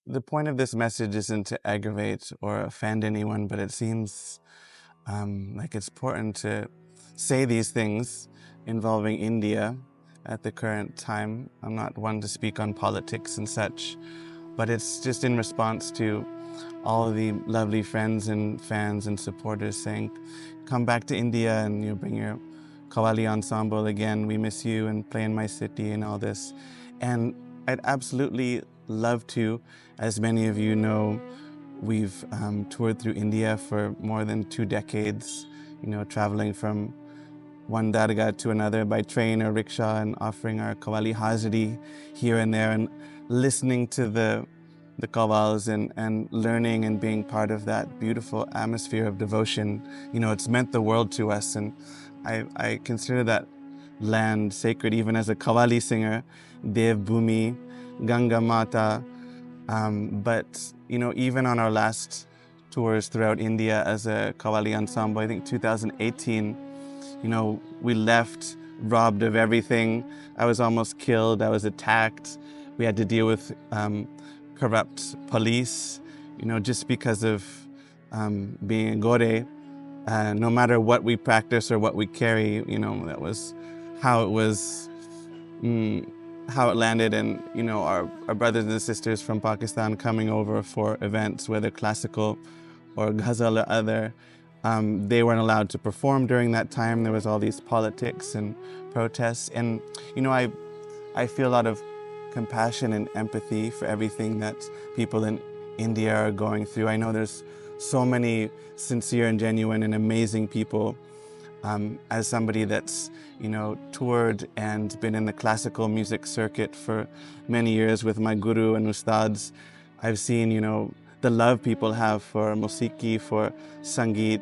the point of this message isn't to aggravate or offend anyone, but it seems like it's important to say these things involving India at the current time. I'm not one to speak on politics and such, but it's just in response to all of the lovely friends and fans and supporters saying, come back to India and you bring your Qawwali ensemble again, we miss you, and play in my city and all this. And I'd absolutely love to. As many of you know, we've toured through India for more than 2 decades, traveling from one dargah to another by train or rickshaw and offering our Qawwali Hazri here and there and listening to the qawwals and learning and being part of that beautiful atmosphere of devotion. It's meant the world to us, and I consider that land sacred even as a Qawwali singer, Dev Bhumi, Ganga Mata. But even on our last tours throughout India as a Qawwali ensemble, I think 2018, we left robbed of everything. I was almost killed. I was attacked. We had to deal with corrupt police, just because of being a Gore. No matter what we practice or what we carry, that was how it was, how it landed. And, our brothers and sisters from Pakistan coming over for events, whether classical or ghazal or other, they weren't allowed to perform during that time. There was all these politics and protests. And, I feel a lot of compassion and empathy for everything that people in India are going through. I know there's so many sincere and genuine and amazing people. As somebody that's, toured and been in the classical music circuit for many years with my guru and ustads, I've seen, the love people have for musiki, for sangeet,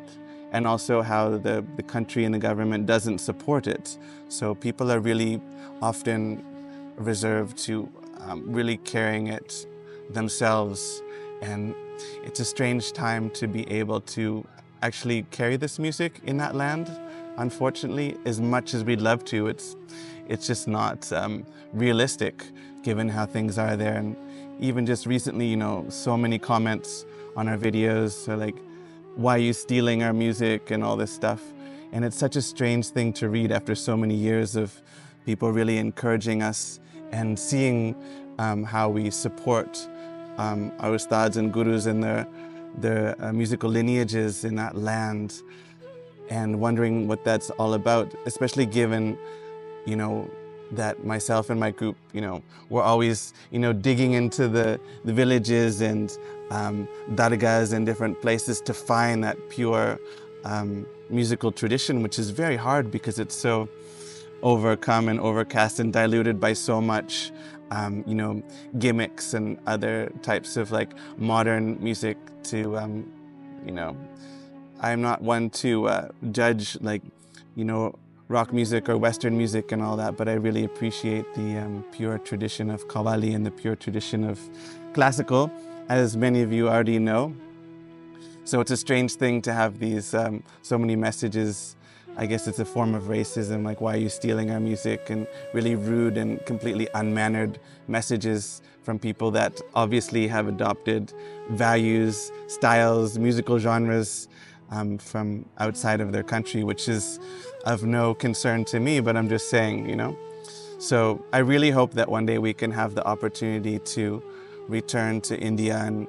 and also how the country and the government doesn't support it. So people are really often reserved to really carrying it themselves. And it's a strange time to be able to actually carry this music in that land. Unfortunately, as much as we'd love to, it's just not realistic given how things are there. And even just recently, so many comments on our videos are like, why are you stealing our music and all this stuff? And it's such a strange thing to read after so many years of people really encouraging us and seeing how we support our ustads and gurus and their musical lineages in that land, and wondering what that's all about, especially given, that myself and my group, we're always, digging into the villages and dargahs and different places to find that pure musical tradition, which is very hard because it's so overcome and overcast and diluted by so much, gimmicks and other types of like modern music to, I'm not one to judge rock music or Western music and all that, but I really appreciate the pure tradition of Qawwali and the pure tradition of classical, as many of you already know. So it's a strange thing to have these so many messages. I guess it's a form of racism, like, why are you stealing our music? And really rude and completely unmannered messages from people that obviously have adopted values, styles, musical genres from outside of their country, which is of no concern to me, but I'm just saying, So I really hope that one day we can have the opportunity to return to India and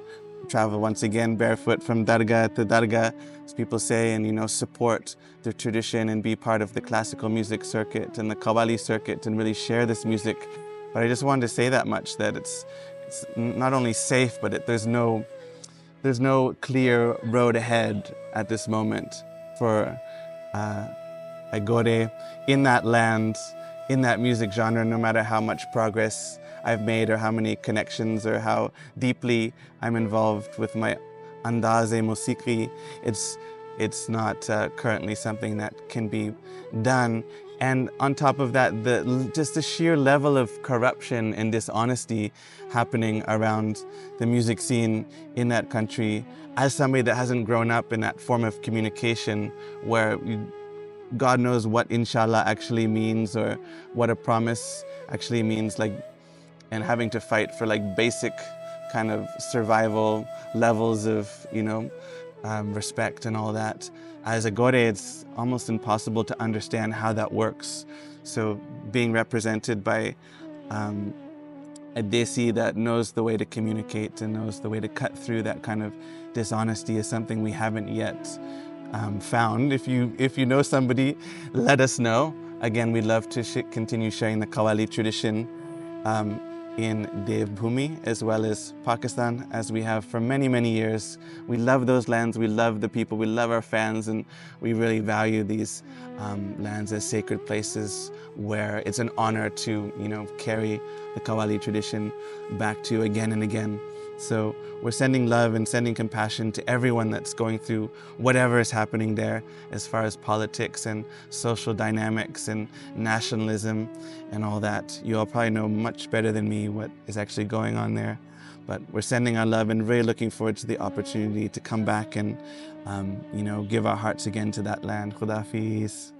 travel once again barefoot from dargah to dargah, as people say, and support the tradition and be part of the classical music circuit and the Qawwali circuit and really share this music. But I just wanted to say that much, that it's not only safe, but there's no clear road ahead at this moment for Agore in that land, in that music genre, no matter how much progress I've made or how many connections or how deeply I'm involved with my andaze musiki. It's not currently something that can be done. And on top of that, just the sheer level of corruption and dishonesty happening around the music scene in that country, as somebody that hasn't grown up in that form of communication where God knows what inshallah actually means or what a promise actually means, and having to fight for basic kind of survival levels of, respect and all that. As a Gore, it's almost impossible to understand how that works. So being represented by a desi that knows the way to communicate and knows the way to cut through that kind of dishonesty is something we haven't yet found. If you know somebody, let us know. Again, we'd love to continue sharing the Qawwali tradition in Devbhumi as well as Pakistan, as we have for many, many years. We love those lands, we love the people, we love our fans, and we really value these lands as sacred places where it's an honor to, carry the Qawwali tradition back to again and again. So we're sending love and sending compassion to everyone that's going through whatever is happening there as far as politics and social dynamics and nationalism and all that. You all probably know much better than me what is actually going on there. But we're sending our love and really looking forward to the opportunity to come back and, give our hearts again to that land. Khuda Hafiz.